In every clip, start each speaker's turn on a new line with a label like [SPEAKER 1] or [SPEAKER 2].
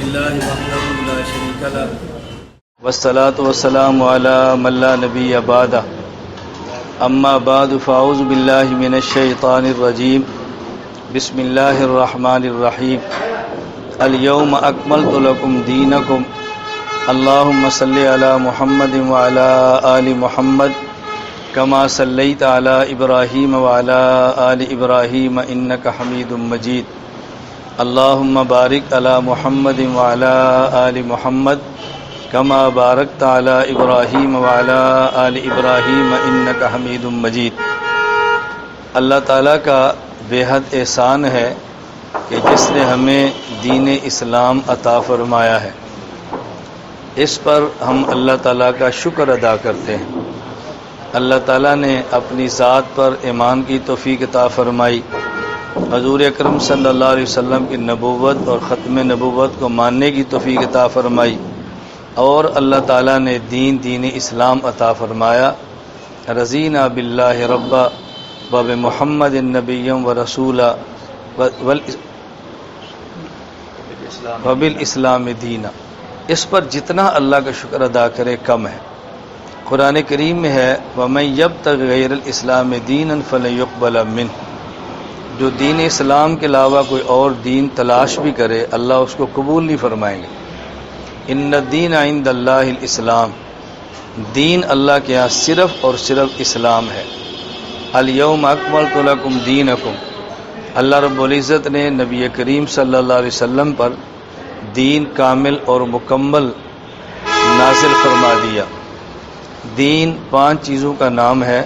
[SPEAKER 1] لله وحده لا شريك له
[SPEAKER 2] والصلاة والسلام على من لا نبي بعده أما بعد فأعوذ بالله من الشيطان الرجيم بسم الله الرحمن الرحيم اليوم أكملت لكم دينكم اللهم صل على محمد وعلى آل محمد كما صليت على إبراهيم وعلى آل إبراهيم إنك حميد مجيد اللهم بارك على محمد وعلى آل محمد كما باركت على إبراهيم وعلى آل إبراهيم إنك حميد مجيد۔ اللہ تعالیٰ کا بے حد احسان ہے کہ جس نے ہمیں دین اسلام عطا فرمایا ہے، اس پر ہم اللہ تعالیٰ کا شکر ادا کرتے ہیں۔ اللہ تعالیٰ نے اپنی ذات پر ایمان کی توفیق عطا فرمائی، حضور اکرم صلی اللہ علیہ وسلم کی نبوت اور ختم نبوت کو ماننے کی توفیق عطا فرمائی، اور اللہ تعالیٰ نے دین اسلام عطا فرمایا۔ رضینا باللہ ربا وبمحمد نبی و رسولا وبالاسلام دینا۔ اس پر جتنا اللہ کا شکر ادا کرے کم ہے۔ قرآن کریم میں ہے وَمَن يَبْتَغِ غَيْرَ الْإِسْلَامِ دِينًا فَلَن يُقْبَلَ مِنْهُ، جو دین اسلام کے علاوہ کوئی اور دین تلاش بھی کرے اللہ اس کو قبول نہیں فرمائیں گے۔ ان الدین عند اللہ الاسلام، دین اللہ کے ہاں صرف اور صرف اسلام ہے۔ الیوم اکملت لکم دینکم، اللہ رب العزت نے نبی کریم صلی اللہ علیہ وسلم پر دین کامل اور مکمل نازل فرما دیا۔ دین 5 چیزوں کا نام ہے۔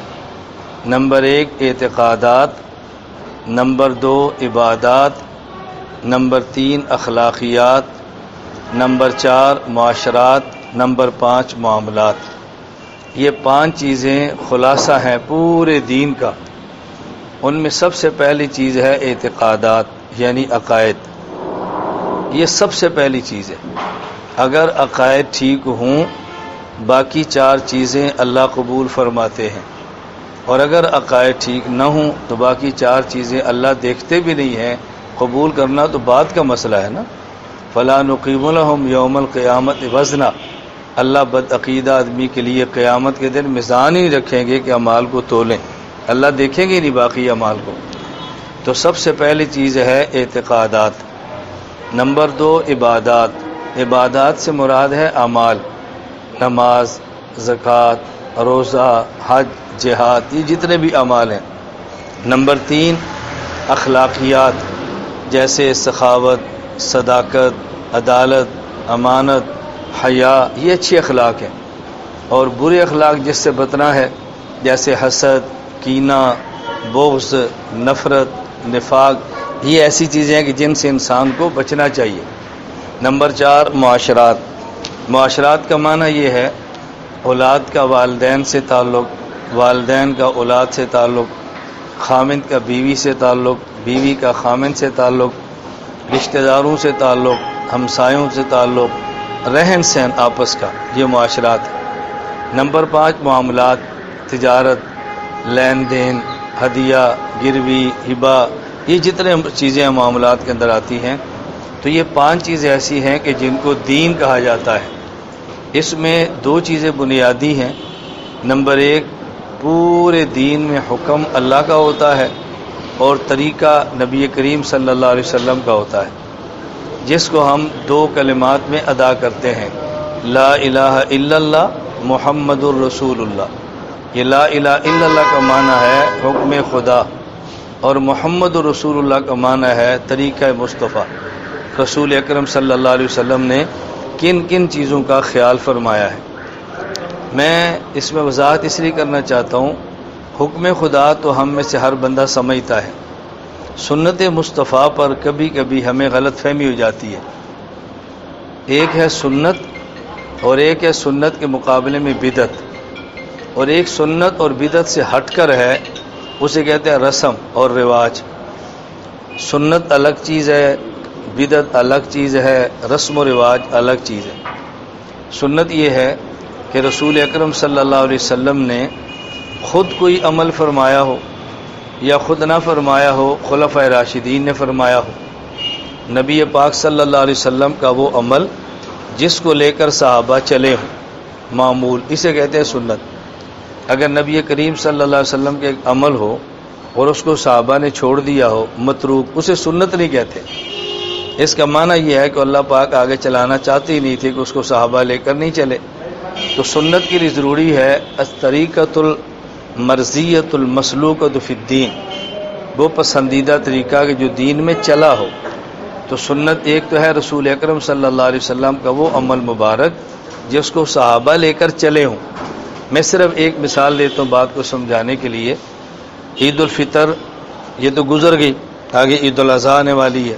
[SPEAKER 2] نمبر 1 اعتقادات، نمبر 2 عبادات، نمبر 3 اخلاقیات، نمبر 4 معاشرات، نمبر 5 معاملات۔ یہ 5 چیزیں خلاصہ ہیں پورے دین کا۔ ان میں سب سے پہلی چیز ہے اعتقادات، یعنی عقائد۔ یہ سب سے پہلی چیز ہے۔ اگر عقائد ٹھیک ہوں باقی 4 چیزیں اللہ قبول فرماتے ہیں، اور اگر عقائد ٹھیک نہ ہوں تو باقی 4 چیزیں اللہ دیکھتے بھی نہیں ہیں، قبول کرنا تو بعد کا مسئلہ ہے نا۔ فَلَا نُقِيمُ لَهُمْ يَوْمَ الْقِيَامَةِ وَزْنًا، اللہ بدعقیدہ آدمی کے لیے قیامت کے دن میزان ہی نہیں رکھیں گے کہ اعمال کو تولیں، اللہ دیکھیں گے نہیں باقی اعمال کو۔ تو سب سے پہلی چیز ہے اعتقادات۔ نمبر 2 عبادات، عبادات سے مراد ہے اعمال، نماز، زکوٰۃ، روزہ، حج، جہاد، یہ جتنے بھی اعمال ہیں۔ نمبر 3 اخلاقیات، جیسے سخاوت، صداقت، عدالت، امانت، حیا، یہ اچھے اخلاق ہیں۔ اور برے اخلاق جس سے بچنا ہے، جیسے حسد، کینہ، بغض، نفرت، نفاق، یہ ایسی چیزیں ہیں کہ جن سے انسان کو بچنا چاہیے۔ نمبر 4 معاشرات۔ معاشرات کا معنی یہ ہے اولاد کا والدین سے تعلق، والدین کا اولاد سے تعلق، خامند کا بیوی سے تعلق، بیوی کا خامند سے تعلق، رشتہ داروں سے تعلق، ہمسایوں سے تعلق، رہن سہن آپس کا، یہ معاشرات ہے۔ نمبر 5 معاملات، تجارت، لین دین، ہدیہ، گروی، ہبہ، یہ جتنے چیزیں معاملات کے اندر آتی ہیں۔ تو یہ 5 چیزیں ایسی ہیں کہ جن کو دین کہا جاتا ہے۔ اس میں 2 چیزیں بنیادی ہیں۔ نمبر 1 پورے دین میں حکم اللہ کا ہوتا ہے، اور طریقہ نبی کریم صلی اللہ علیہ وسلم کا ہوتا ہے، جس کو ہم 2 کلمات میں ادا کرتے ہیں، لا الہ الا اللہ محمد الرسول اللہ۔ یہ لا الہ الا اللہ کا معنی ہے حکم خدا، اور محمد الرسول اللہ کا معنی ہے طریقہ مصطفیٰ۔ رسول اکرم صلی اللہ علیہ وسلم نے کن کن چیزوں کا خیال فرمایا ہے۔ میں اس میں وضاحت اس لیے کرنا چاہتا ہوں، حکم خدا تو ہم میں سے ہر بندہ سمجھتا ہے، سنت مصطفیٰ پر کبھی کبھی ہمیں غلط فہمی ہو جاتی ہے۔ ایک ہے سنت، اور ایک ہے سنت کے مقابلے میں بدعت، اور ایک سنت اور بدعت سے ہٹ کر ہے، اسے کہتے ہیں رسم اور رواج۔ سنت الگ چیز ہے، بدعت الگ چیز ہے، رسم و رواج الگ چیز ہے۔ سنت یہ ہے کہ رسول اکرم صلی اللہ علیہ وسلم نے خود کوئی عمل فرمایا ہو یا خود نہ فرمایا ہو، خلفائے راشدین نے فرمایا ہو، نبی پاک صلی اللہ علیہ وسلم کا وہ عمل جس کو لے کر صحابہ چلے ہوں، معمول، اسے کہتے ہیں سنت۔ اگر نبی کریم صلی اللہ علیہ وسلم کے ایک عمل ہو اور اس کو صحابہ نے چھوڑ دیا ہو، متروک، اسے سنت نہیں کہتے۔ اس کا معنی یہ ہے کہ اللہ پاک آگے چلانا چاہتے ہی نہیں تھے کہ اس کو صحابہ لے کر نہیں چلے۔ تو سنت کے لیے ضروری ہے الطریقۃ المرضیۃ المسلوکۃ فی الدین، وہ پسندیدہ طریقہ کہ جو دین میں چلا ہو۔ تو سنت ایک تو ہے رسول اکرم صلی اللہ علیہ وسلم کا وہ عمل مبارک جس کو صحابہ لے کر چلے ہوں۔ میں صرف ایک مثال دیتا ہوں بات کو سمجھانے کے لیے۔ عید الفطر یہ تو گزر گئی، آگے عید الاضحیٰ آنے والی ہے۔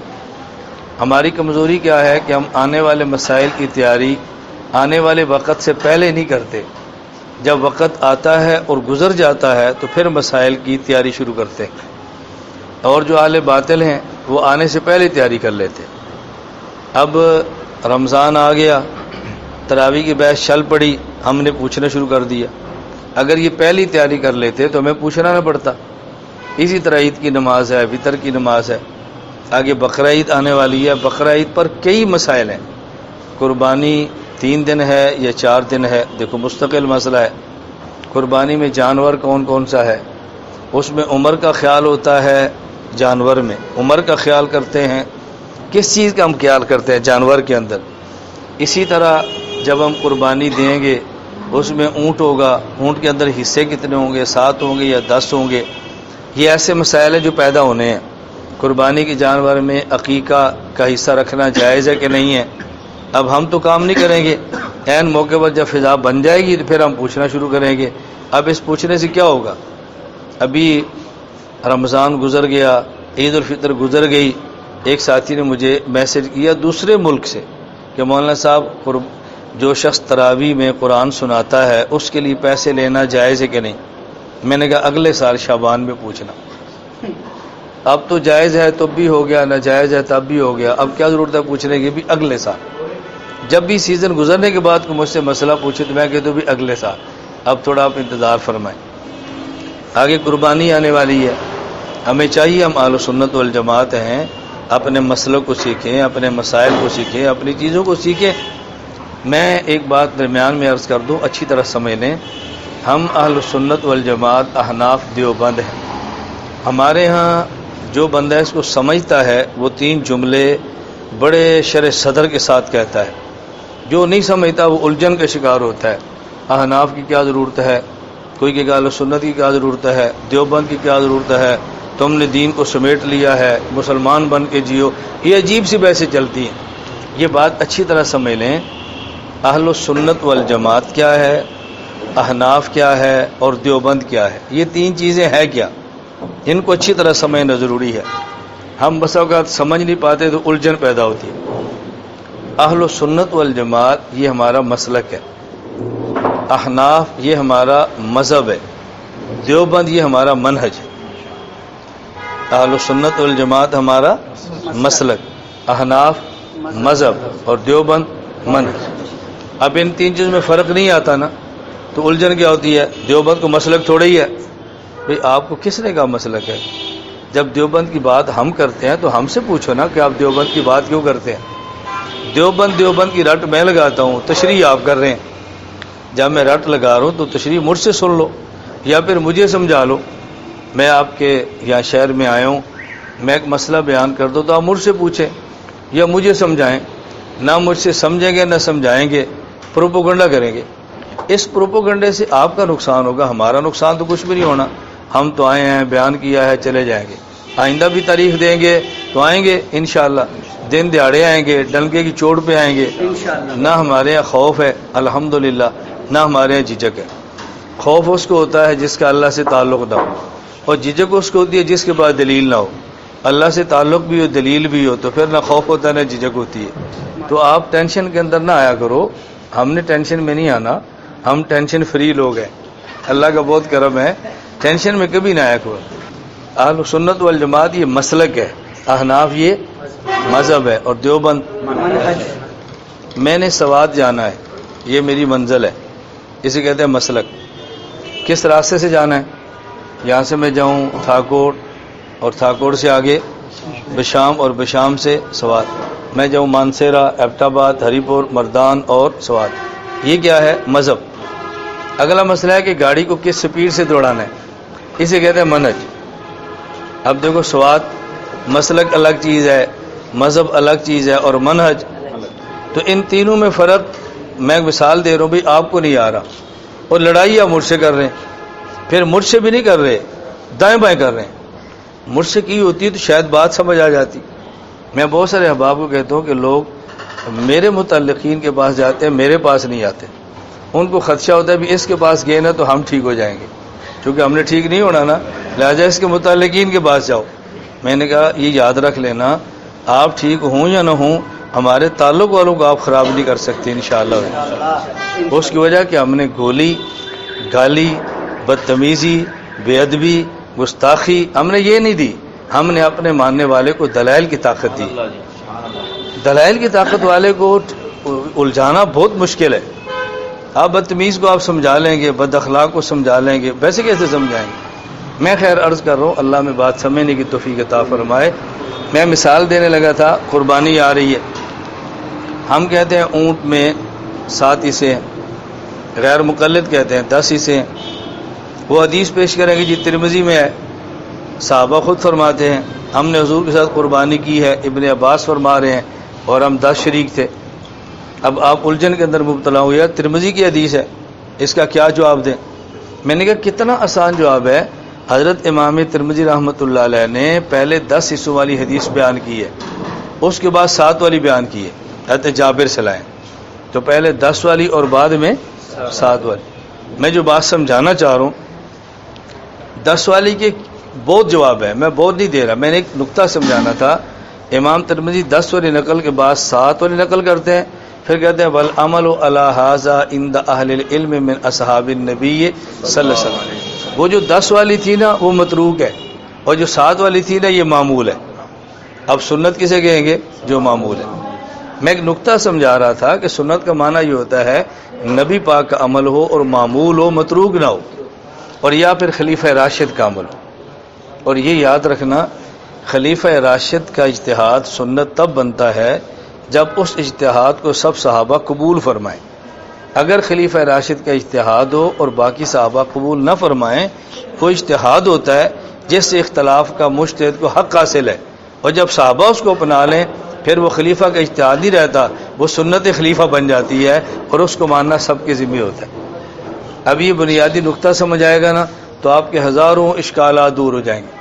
[SPEAKER 2] ہماری کمزوری کیا ہے کہ ہم آنے والے مسائل کی تیاری آنے والے وقت سے پہلے نہیں کرتے، جب وقت آتا ہے اور گزر جاتا ہے تو پھر مسائل کی تیاری شروع کرتے ہیں، اور جو اہل باطل ہیں وہ آنے سے پہلے تیاری کر لیتے۔ اب رمضان آ گیا، تراویح کی بحث چل پڑی، ہم نے پوچھنا شروع کر دیا۔ اگر یہ پہلی تیاری کر لیتے تو ہمیں پوچھنا نہ پڑتا۔ اسی طرح عید کی نماز ہے، وطر کی نماز ہے، آگے بقرہ عید آنے والی ہے۔ بقرہ عید پر کئی مسائل ہیں، قربانی 3 دن ہے یا 4 دن ہے، دیکھو مستقل مسئلہ ہے۔ قربانی میں جانور کون کون سا ہے، اس میں عمر کا خیال ہوتا ہے، جانور میں عمر کا خیال کرتے ہیں، کس چیز کا ہم خیال کرتے ہیں جانور کے اندر۔ اسی طرح جب ہم قربانی دیں گے اس میں اونٹ ہوگا، اونٹ کے اندر حصے کتنے ہوں گے، 7 ہوں گے یا 10 ہوں گے۔ یہ ایسے مسائل ہیں جو پیدا ہونے ہیں۔ قربانی کے جانور میں عقیقہ کا حصہ رکھنا جائز ہے کہ نہیں ہے۔ اب ہم تو کام نہیں کریں گے، عین موقع پر جب فضا بن جائے گی تو پھر ہم پوچھنا شروع کریں گے۔ اب اس پوچھنے سے کیا ہوگا؟ ابھی رمضان گزر گیا، عید الفطر گزر گئی، ایک ساتھی نے مجھے میسج کیا دوسرے ملک سے کہ مولانا صاحب جو شخص تراویح میں قرآن سناتا ہے اس کے لیے پیسے لینا جائز ہے کہ نہیں؟ میں نے کہا اگلے سال شعبان میں پوچھنا۔ اب تو جائز ہے تب بھی ہو گیا، ناجائز ہے تب بھی ہو گیا، اب کیا ضرورت ہے پوچھنے کی؟ بھی اگلے سال، جب بھی سیزن گزرنے کے بعد کوئی مجھ سے مسئلہ پوچھے تو میں کہتا ہوں بھی اگلے سال، اب تھوڑا آپ انتظار فرمائیں۔ آگے قربانی آنے والی ہے، ہمیں چاہیے ہم اہل سنت والجماعت ہیں، اپنے مسلک کو سیکھیں، اپنے مسائل کو سیکھیں، اپنی چیزوں کو سیکھیں۔ میں ایک بات درمیان میں عرض کر دوں، اچھی طرح سمجھ لیں، ہم اہل سنت والجماعت احناف دیوبند ہیں۔ ہمارے ہاں جو بندہ اس کو سمجھتا ہے وہ 3 جملے بڑے شرح صدر کے ساتھ کہتا ہے، جو نہیں سمجھتا وہ الجھن کا شکار ہوتا ہے۔ احناف کی کیا ضرورت ہے، کوئی کہ اہل سنت کی کیا ضرورت ہے، دیوبند کی کیا ضرورت ہے، تم نے دین کو سمیٹ لیا ہے، مسلمان بن کے جیو، یہ عجیب سی بحثیں چلتی ہیں۔ یہ بات اچھی طرح سمجھ لیں، اہل سنت والجماعت کیا ہے، احناف کیا ہے اور دیوبند کیا ہے، یہ 3 چیزیں ہیں کیا، ان کو اچھی طرح سمجھنا ضروری ہے۔ ہم بس اوقات سمجھ نہیں پاتے تو الجھن پیدا ہوتی ہے۔ اہل سنت والجماعت یہ ہمارا مسلک ہے، احناف یہ ہمارا مذہب ہے، دیوبند یہ ہمارا منہج ہے۔ اہل سنت والجماعت ہمارا مسلک، احناف مذہب اور دیوبند منہج۔ اب ان 3 چیزوں میں فرق نہیں آتا نا تو الجھن کیا ہوتی ہے؟ دیوبند کو مسلک تھوڑا ہی ہے، بھئی آپ کو کس نے کہا مسلک ہے؟ جب دیوبند کی بات ہم کرتے ہیں تو ہم سے پوچھو نا کہ آپ دیوبند کی بات کیوں کرتے ہیں۔ دیوبند کی رٹ میں لگاتا ہوں، تشریح آپ کر رہے ہیں۔ جب میں رٹ لگا رہا ہوں تو تشریح مجھ سے سن لو یا پھر مجھے سمجھا لو۔ میں آپ کے یہاں شہر میں آیا ہوں، میں ایک مسئلہ بیان کر دوں تو آپ مجھ سے پوچھیں یا مجھے سمجھائیں۔ نہ مجھ سے سمجھیں گے نہ سمجھائیں گے، پروپوگنڈا کریں گے۔ اس پروپوگنڈے سے آپ کا نقصان ہوگا، ہمارا نقصان تو کچھ بھی نہیں ہونا۔ ہم تو آئے ہیں، بیان کیا ہے، چلے جائیں گے۔ آئندہ بھی تاریخ دیں گے تو آئیں گے انشاءاللہ، دن دیہڑے آئیں گے، ڈنکے کی چوٹ پہ آئیں گے۔ نہ ہمارے یہاں خوف ہے الحمدللہ، نہ ہمارے یہاں جھجک ہے۔ خوف اس کو ہوتا ہے جس کا اللہ سے تعلق نہ ہو، اور جھجک اس کو ہوتی ہے جس کے پاس دلیل نہ ہو۔ اللہ سے تعلق بھی ہو، دلیل بھی ہو، تو پھر نہ خوف ہوتا ہے نہ جھجک ہوتی ہے۔ تو آپ ٹینشن کے اندر نہ آیا کرو، ہم نے ٹینشن میں نہیں آنا، ہم ٹینشن فری لوگ ہیں، اللہ کا بہت کرم ہے، ٹینشن میں کبھی نہ آیا کرو۔ اہل سنت والجماعت یہ مسلک ہے، احناف یہ مذہب ہے اور دیوبند میں نے سوات جانا ہے، یہ میری منزل ہے، اسے کہتے ہیں مسلک۔ کس راستے سے جانا ہے؟ یہاں سے میں جاؤں تھاکوٹ اور تھاکوٹ سے آگے بشام اور بشام سے سوات، میں جاؤں مانسیرا، ایبٹ آباد، ہری پور، مردان اور سوات۔ یہ کیا ہے؟ مذہب۔ اگلا مسئلہ ہے کہ گاڑی کو کس سپیڈ سے دوڑانا ہے، اسے کہتے ہیں منہج۔ اب دیکھو سوات مسلک الگ چیز ہے، مذہب الگ چیز ہے، اور منہج، تو ان تینوں میں فرق میں مثال دے رہا ہوں، بھی آپ کو نہیں آ رہا، اور لڑائی آپ مجھ سے کر رہے ہیں، پھر مجھ سے بھی نہیں کر رہے، دائیں بائیں کر رہے ہیں، مجھ سے کی ہوتی تو شاید بات سمجھ آ جاتی۔ میں بہت سارے احباب کو کہتا ہوں کہ لوگ میرے متعلقین کے پاس جاتے ہیں، میرے پاس نہیں آتے، ان کو خدشہ ہوتا ہے بھی اس کے پاس گئے نا تو ہم ٹھیک ہو جائیں گے، کیونکہ ہم نے ٹھیک نہیں ہونا نا، لہٰذا اس کے متعلقین کے پاس جاؤ۔ میں نے کہا یہ یاد رکھ لینا، آپ ٹھیک ہوں یا نہ ہوں، ہمارے تعلق والوں کو آپ خراب نہیں کر سکتے انشاءاللہ۔ اس کی وجہ کہ ہم نے گولی، گالی، بدتمیزی، بے ادبی، گستاخی ہم نے یہ نہیں دی، ہم نے اپنے ماننے والے کو دلائل کی طاقت دی۔ دلائل کی طاقت والے کو الجھانا بہت مشکل ہے۔ آپ بدتمیز کو آپ سمجھا لیں گے، بد اخلاق کو سمجھا لیں گے، ویسے کیسے سمجھائیں گے؟ میں خیر عرض کر رہا ہوں، اللہ میں بات سمجھنے کی توفیق عطا فرمائے۔ میں مثال دینے لگا تھا، قربانی آ رہی ہے، ہم کہتے ہیں اونٹ میں 7 حصے ہیں، غیر مقلد کہتے ہیں 10 حصے ہیں۔ وہ حدیث پیش کریں گے جی ترمذی میں ہے، صحابہ خود فرماتے ہیں ہم نے حضور کے ساتھ قربانی کی ہے، ابن عباس فرما رہے ہیں، اور ہم 10 شریک تھے۔ اب آپ الجھن کے اندر مبتلا ہوئے، ترمذی کی حدیث ہے، اس کا کیا جواب دیں؟ میں نے کہا کتنا آسان جواب ہے، حضرت امام ترمذی رحمۃ اللہ علیہ نے پہلے 10 حصوں والی حدیث بیان کی ہے، اس کے بعد 7 والی بیان کی ہے، حضرت جابر سے لائیں، تو پہلے 10 والی اور بعد میں 7 والی۔ میں جو بات سمجھانا چاہ رہا ہوں، 10 والی کے بہت جواب ہے، میں بہت نہیں دے رہا، میں نے ایک نقطہ سمجھانا تھا۔ امام ترمذی 10 والی نقل کے بعد 7 والی نقل کرتے ہیں، پھر کہتے ہیں والعمل علی ھذا عند اہل العلم من اصحاب النبی صلی اللہ علیہ وسلم۔ وہ جو 10 والی تھی نا وہ متروک ہے، اور جو 7 والی تھی نا یہ معمول ہے۔ اب سنت کسے کہیں گے؟ جو معمول ہے۔ میں ایک نقطہ سمجھا رہا تھا کہ سنت کا معنی یہ ہوتا ہے نبی پاک کا عمل ہو اور معمول ہو، متروک نہ ہو، اور یا پھر خلیفہ راشد کا عمل ہو۔ اور یہ یاد رکھنا، خلیفہ راشد کا اجتہاد سنت تب بنتا ہے جب اس اجتہاد کو سب صحابہ قبول فرمائیں۔ اگر خلیفہ راشد کا اجتہاد ہو اور باقی صحابہ قبول نہ فرمائیں، وہ اجتہاد ہوتا ہے جس سے اختلاف کا مجتہد کو حق حاصل ہے، اور جب صحابہ اس کو اپنا لیں پھر وہ خلیفہ کا اجتہاد نہیں رہتا، وہ سنت خلیفہ بن جاتی ہے، اور اس کو ماننا سب کے ذمہ ہوتا ہے۔ اب یہ بنیادی نقطہ سمجھ آئے گا نا تو آپ کے ہزاروں اشکالات دور ہو جائیں گے۔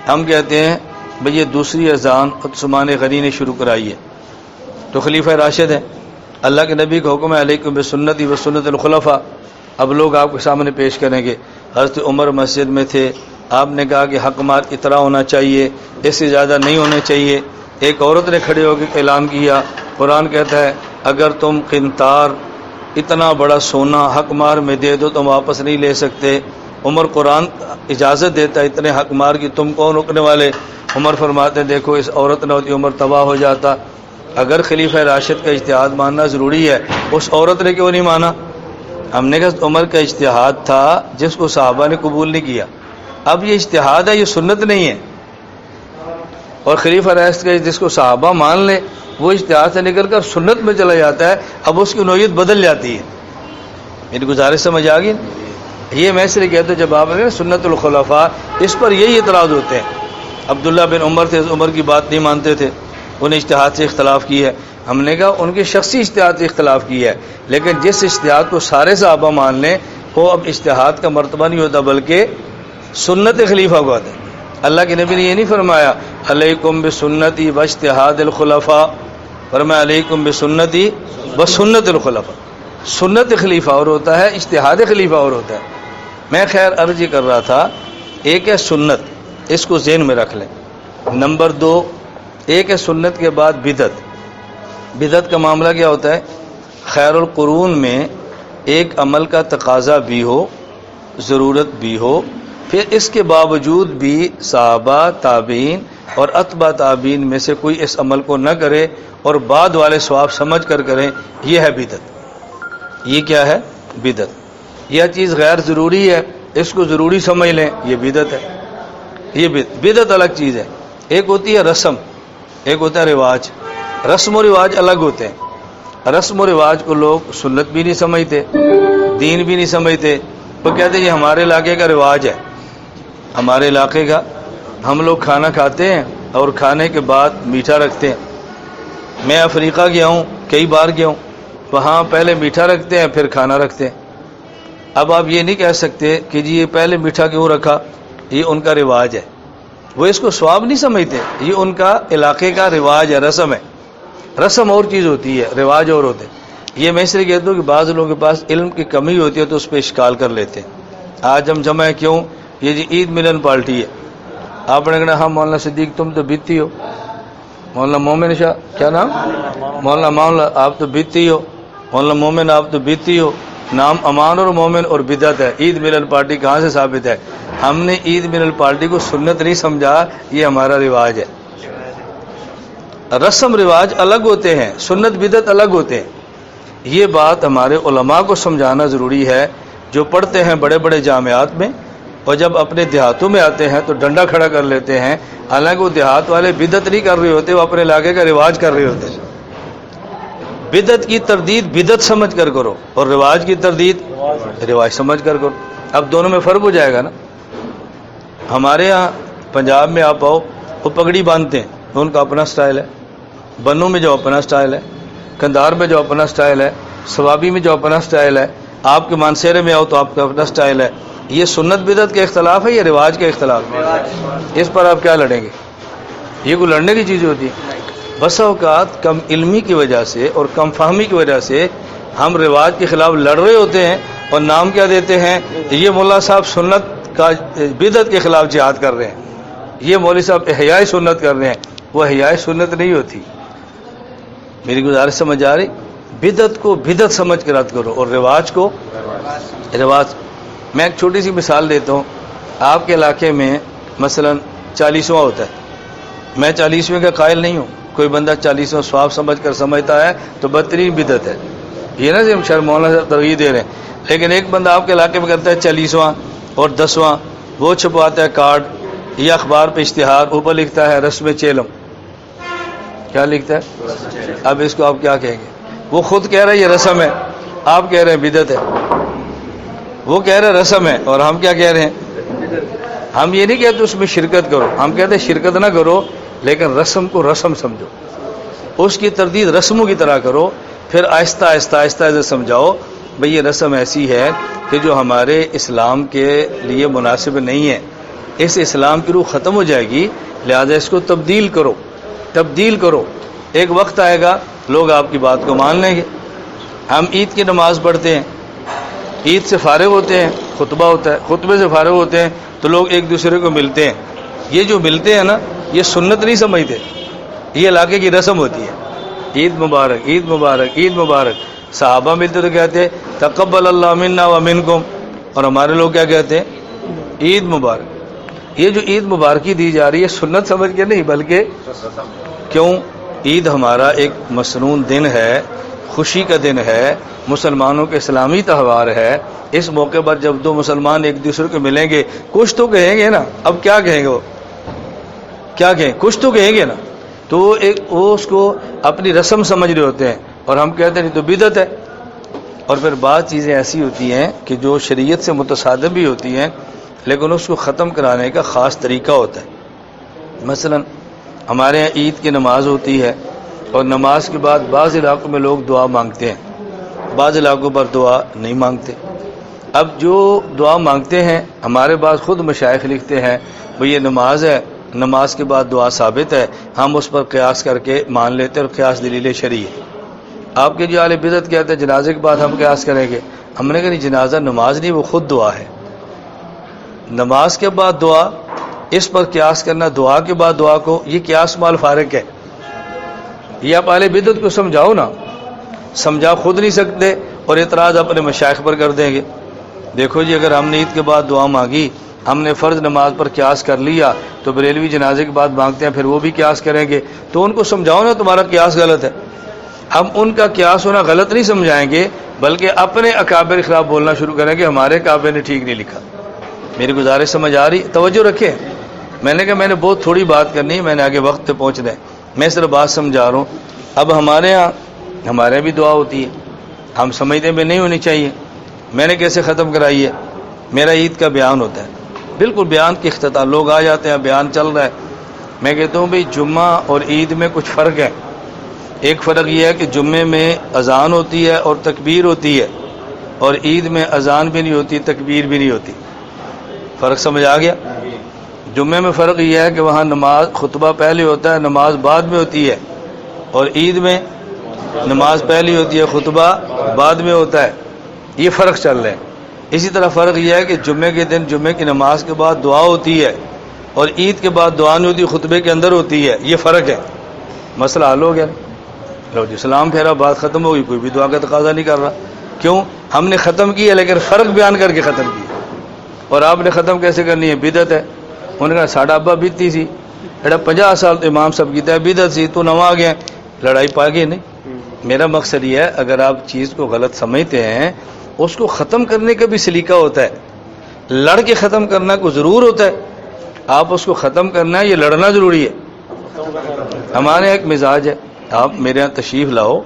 [SPEAKER 2] ہم کہتے ہیں بھئی یہ دوسری اذان عثمان غنی نے شروع کرائی ہے، تو خلیفہ راشد ہے، اللہ کے نبی کا حکم ہے علیکم بسنتی و سنت الخلفاء۔ اب لوگ آپ کے سامنے پیش کریں گے، حضرت عمر مسجد میں تھے، آپ نے کہا کہ حق مال اتنا ہونا چاہیے، اس سے زیادہ نہیں ہونے چاہیے۔ ایک عورت نے کھڑے ہو کے اعلان کیا، قرآن کہتا ہے اگر تم قنطار اتنا بڑا سونا حق مار میں دے دو تم واپس نہیں لے سکتے۔ عمر قرآن اجازت دیتا ہے اتنے حق مار کی، تم کون رکنے والے؟ عمر فرماتے ہیں دیکھو اس عورت نہ ہوتی عمر تباہ ہو جاتا۔ اگر خلیفہ راشد کا اجتہاد ماننا ضروری ہے، اس عورت نے کیوں نہیں مانا؟ ہم نے کہا عمر کا اجتہاد تھا جس کو صحابہ نے قبول نہیں کیا، اب یہ اجتہاد ہے، یہ سنت نہیں ہے۔ اور خلیفہ راشد کا جس کو صحابہ مان لے وہ اجتہاد سے نکل کر سنت میں چلا جاتا ہے، اب اس کی نوعیت بدل جاتی ہے۔ میری گزارش سمجھ آ گئی؟ یہ میں اس لیے کہتا ہوں جب آپ نے سنت الخلفاء، اس پر یہی اعتراض ہوتے ہیں۔ عبداللہ بن عمر تھے، عمر کی بات نہیں مانتے تھے، انہیں اجتہاد سے اختلاف کی ہے۔ ہم نے کہا ان کے شخصی اجتہاد سے اختلاف کی ہے، لیکن جس اجتہاد کو سارے صحابہ مان لیں وہ اب اجتہاد کا مرتبہ نہیں ہوتا بلکہ سنت خلیفہ کو آتا ہے۔ اللہ کے نبی نے یہ نہیں فرمایا علیکم بسنتی واجتہاد الخلفاء، فرمایا علیکم بسنتی وسنت الخلفاء۔ سنت خلیفہ اور ہوتا ہے، اجتہاد خلیفہ اور ہوتا ہے۔ میں خیر عرض یہ کر رہا تھا، ایک ہے سنت، اس کو ذہن میں رکھ لیں۔ نمبر 2، ایک ہے سنت کے بعد بدعت۔ بدعت کا معاملہ کیا ہوتا ہے؟ خیر القرون میں ایک عمل کا تقاضا بھی ہو، ضرورت بھی ہو، پھر اس کے باوجود بھی صحابہ، تابعین اور اتباع تابعین میں سے کوئی اس عمل کو نہ کرے اور بعد والے ثواب سمجھ کر کریں، یہ ہے بدعت۔ یہ کیا ہے؟ بدعت۔ یہ چیز غیر ضروری ہے، اس کو ضروری سمجھ لیں، یہ بدعت ہے۔ یہ بدعت الگ چیز ہے۔ ایک ہوتی ہے رسم، ایک ہوتا ہے رواج. رسم و رواج الگ ہوتے ہیں. رسم و رواج کو لوگ سنت بھی نہیں سمجھتے, دین بھی نہیں سمجھتے. وہ کہتے ہیں یہ ہمارے علاقے کا رواج ہے, ہمارے علاقے کا. ہم لوگ کھانا کھاتے ہیں اور کھانے کے بعد میٹھا رکھتے ہیں. میں افریقہ گیا ہوں, کئی بار گیا ہوں, وہاں پہلے میٹھا رکھتے ہیں پھر کھانا رکھتے ہیں. اب آپ یہ نہیں کہہ سکتے کہ جی یہ پہلے میٹھا کیوں رکھا, یہ ان کا رواج ہے. وہ اس کو ثواب نہیں سمجھتے, یہ ان کا علاقے کا رواج ہے, رسم ہے. رسم اور چیز ہوتی ہے, رواج اور ہوتے ہیں. یہ میں اس لیے کہتا ہوں کہ بعض لوگوں کے پاس علم کی کمی ہوتی ہے تو اس پہ اشکال کر لیتے ہیں. آج ہم جمع ہے کیوں, یہ جی عید ملن پارٹی ہے. آپ نے کہنا ہاں مولانا صدیق تم تو بیتی ہو, مولانا مومن شاہ کیا نام, مولانا آپ تو بیتی ہو, مولانا مومن آپ تو بیتی ہو. نام امان اور مومن اور بدعت ہے. عید ملن پارٹی کہاں سے ثابت ہے؟ ہم نے عید ملن پارٹی کو سنت نہیں سمجھا, یہ ہمارا رواج ہے. رسم رواج الگ ہوتے ہیں, سنت بدعت الگ ہوتے ہیں. یہ بات ہمارے علماء کو سمجھانا ضروری ہے, جو پڑھتے ہیں بڑے بڑے جامعات میں اور جب اپنے دیہاتوں میں آتے ہیں تو ڈنڈا کھڑا کر لیتے ہیں. حالانکہ وہ دیہات والے بدعت نہیں کر رہے ہوتے, وہ اپنے علاقے کا رواج کر رہے ہوتے ہیں. بدعت کی تردید بدعت سمجھ کر کرو اور رواج کی تردید رواج سمجھ کر کرو. اب دونوں میں فرق ہو جائے گا نا. ہمارے ہاں پنجاب میں آپ آؤ, وہ پگڑی باندھتے ہیں, ان کا اپنا سٹائل ہے. بنوں میں جو اپنا سٹائل ہے, کندھار میں جو اپنا سٹائل ہے, سوابی میں جو اپنا سٹائل ہے, آپ کے مانسیرے میں آؤ تو آپ کا اپنا سٹائل ہے. یہ سنت بدعت کا اختلاف ہے, یہ رواج کا اختلاف ہے. اس پر آپ کیا لڑیں گے؟ یہ کوئی لڑنے کی چیز ہوتی ہے؟ بسا اوقات کم علمی کی وجہ سے اور کم فہمی کی وجہ سے ہم رواج کے خلاف لڑ رہے ہوتے ہیں اور نام کیا دیتے ہیں, یہ مولا صاحب سنت کا بدعت کے خلاف جہاد کر رہے ہیں, یہ مولوی صاحب احیاء سنت کر رہے ہیں. وہ احیاء سنت نہیں ہوتی. میری گزارش سمجھ آ رہی؟ بدعت کو بدعت سمجھ کے رد کرو اور رواج کو رواج. میں ایک چھوٹی سی مثال دیتا ہوں. آپ کے علاقے میں مثلا 40واں ہوتا ہے, میں 40ویں کا قائل نہیں ہوں. کوئی بندہ 40واں ثواب سمجھ کر سمجھتا ہے تو بدترین بدعت ہے. یہ نا جب شاید مولانا صاحب ترغیب دے رہے ہیں, لیکن ایک بندہ آپ کے علاقے میں کرتا ہے 40واں اور 10واں, وہ چھپواتا ہے کارڈ یا اخبار پہ اشتہار, اوپر لکھتا ہے رسم چیلم. کیا لکھتا ہے؟ اب اس کو آپ کیا کہیں گے؟ وہ خود کہہ رہا ہے یہ رسم ہے, آپ کہہ رہے ہیں بدعت ہے. وہ کہہ رہے ہیں رسم ہے اور ہم کیا کہہ رہے ہیں؟ ہم یہ نہیں کہتے اس میں شرکت کرو, ہم کہتے ہیں شرکت نہ کرو لیکن رسم کو رسم سمجھو, اس کی تردید رسموں کی طرح کرو. پھر آہستہ آہستہ آہستہ سے سمجھاؤ بھئی یہ رسم ایسی ہے کہ جو ہمارے اسلام کے لیے مناسب نہیں ہے, اس اسلام کی روح ختم ہو جائے گی, لہذا اس کو تبدیل کرو تبدیل کرو. ایک وقت آئے گا لوگ آپ کی بات کو مان لیں گے. ہم عید کی نماز پڑھتے ہیں, عید سے فارغ ہوتے ہیں, خطبہ ہوتا ہے, خطبے سے فارغ ہوتے ہیں تو لوگ ایک دوسرے کو ملتے ہیں. یہ جو ملتے ہیں نا, یہ سنت نہیں سمجھتے, یہ علاقے کی رسم ہوتی ہے. عید مبارک عید مبارک عید مبارک. صحابہ ملتے تو کہتے تقبل اللہ منا و منکم, اور ہمارے لوگ کیا کہتے ہیں؟ عید مبارک. یہ جو عید مبارکی دی جا رہی ہے سنت سمجھ کے نہیں, بلکہ کیوں؟ عید ہمارا ایک مسنون دن ہے, خوشی کا دن ہے, مسلمانوں کے اسلامی تہوار ہے. اس موقع پر جب دو مسلمان ایک دوسرے کو ملیں گے کچھ تو کہیں گے نا. اب کیا کہیں گے؟ وہ کیا کہیں؟ کچھ تو کہیں گے نا. تو وہ اس کو اپنی رسم سمجھ رہے ہوتے ہیں اور ہم کہتے ہیں نہیں تو بدعت ہے. اور پھر بعض چیزیں ایسی ہوتی ہیں کہ جو شریعت سے متصادم بھی ہوتی ہیں لیکن اس کو ختم کرانے کا خاص طریقہ ہوتا ہے. مثلا ہمارے یہاں عید کی نماز ہوتی ہے اور نماز کے بعد بعض علاقوں میں لوگ دعا مانگتے ہیں, بعض علاقوں پر دعا نہیں مانگتے. اب جو دعا مانگتے ہیں ہمارے بعض خود مشائخ لکھتے ہیں بھئی یہ نماز ہے, نماز کے بعد دعا ثابت ہے, ہم اس پر قیاس کر کے مان لیتے اور قیاس دلیل شرعی ہے. آپ کے جو اہل بدعت کہتے ہیں جنازے کے بعد ہم قیاس کریں گے. ہم نے کہا نہیں, جنازہ نماز نہیں, وہ خود دعا ہے. نماز کے بعد دعا, اس پر قیاس کرنا دعا کے بعد دعا کو, یہ قیاس مال فارق ہے. یہ آپ اہل بدعت کو سمجھاؤ نا, سمجھا خود نہیں سکتے اور اعتراض اپنے مشائخ پر کر دیں گے. دیکھو جی اگر ہم نے عید کے بعد دعا مانگی, ہم نے فرض نماز پر قیاس کر لیا, تو بریلوی جنازے کے بعد مانگتے ہیں پھر وہ بھی قیاس کریں گے. تو ان کو سمجھاؤ نا تمہارا قیاس غلط ہے. ہم ان کا قیاس ہونا غلط نہیں سمجھائیں گے بلکہ اپنے اکابر کے خلاف بولنا شروع کریں گے ہمارے اکابر نے ٹھیک نہیں لکھا. میری گزارش سمجھ آ رہی؟ توجہ رکھیں. میں نے کہا میں نے بہت تھوڑی بات کرنی ہے, میں نے آگے وقت پہ پہنچنا ہے. میں صرف بات سمجھا رہا ہوں. اب ہمارے ہاں بھی دعا ہوتی ہے، ہم سمجھتے بھی نہیں ہونی چاہیے. میں نے کیسے ختم کرائی ہے؟ میرا عید کا بیان ہوتا ہے، بالکل بیان کی اختتام، لوگ آ جاتے ہیں، بیان چل رہا ہے. میں کہتا ہوں بھئی جمعہ اور عید میں کچھ فرق ہے. ایک فرق یہ ہے کہ جمعے میں اذان ہوتی ہے اور تکبیر ہوتی ہے، اور عید میں اذان بھی نہیں ہوتی، تکبیر بھی نہیں ہوتی. فرق سمجھ آ گیا؟ جمعے میں فرق یہ ہے کہ وہاں نماز خطبہ پہلے ہوتا ہے، نماز بعد میں ہوتی ہے، اور عید میں نماز پہلی ہوتی ہے، خطبہ بعد میں ہوتا ہے. یہ فرق چل رہے ہیں. اسی طرح فرق یہ ہے کہ جمعے کے دن جمعے کی نماز کے بعد دعا ہوتی ہے، اور عید کے بعد دعا نہیں ہوتی، خطبے کے اندر ہوتی ہے. یہ فرق ہے. مسئلہ حل ہو گیا. لو جی سلام پھیرا، بات ختم ہو گئی، کوئی بھی دعا کا تقاضا نہیں کر رہا. کیوں؟ ہم نے ختم کی ہے لیکن فرق بیان کر کے ختم کی. اور آپ نے ختم کیسے کرنی ہے؟ بدعت ہے. انہوں نے کہا ساڈا ابا بیتی سی، ایڈا 50 سال تو امام صاحب کیتا ہے، بدعت سی، تو نواں آ گیا. لڑائی پا گئی نہیں. میرا مقصد یہ ہے اگر آپ چیز کو غلط سمجھتے ہیں، اس کو ختم کرنے کا بھی سلیقہ ہوتا ہے. لڑ کے ختم کرنا کو ضرور ہوتا ہے، آپ اس کو ختم کرنا ہے، یہ لڑنا ضروری ہے. ہمارے ایک مزاج ہے، آپ میرے یہاں تشریف لاؤ،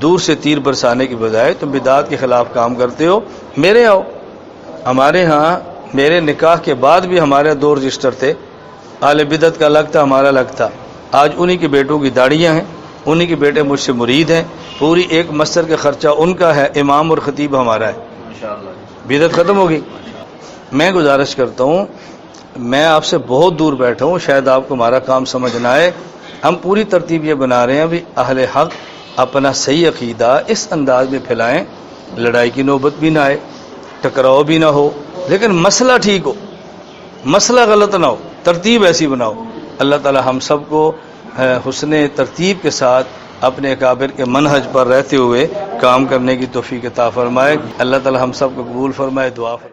[SPEAKER 2] دور سے تیر برسانے کی بجائے تم بدعات کے خلاف کام کرتے ہو، میرے آؤ. ہمارے ہاں میرے نکاح کے بعد بھی ہمارے 2 رجسٹر تھے، اہل بدعت کا الگ تھا، ہمارا الگ تھا. آج انہی کے بیٹوں کی داڑیاں ہیں، انہی کے بیٹے مجھ سے مرید ہیں، پوری ایک مسجد کا خرچہ ان کا ہے، امام اور خطیب ہمارا ہے. بدعت ختم ہوگی. میں گزارش کرتا ہوں، میں آپ سے بہت دور بیٹھا ہوں، شاید آپ کو ہمارا کام سمجھ نہ آئے. ہم پوری ترتیب یہ بنا رہے ہیں بھی اہل حق اپنا صحیح عقیدہ اس انداز میں پھیلائیں، لڑائی کی نوبت بھی نہ آئے، ٹکراؤ بھی نہ ہو، لیکن مسئلہ ٹھیک ہو، مسئلہ غلط نہ ہو، ترتیب ایسی بناؤ. اللہ تعالی ہم سب کو حسن ترتیب کے ساتھ اپنے اکابر کے منہج پر رہتے ہوئے کام کرنے کی توفیق عطا فرمائے. اللہ تعالی ہم سب کو قبول فرمائے. دعا فرمائے.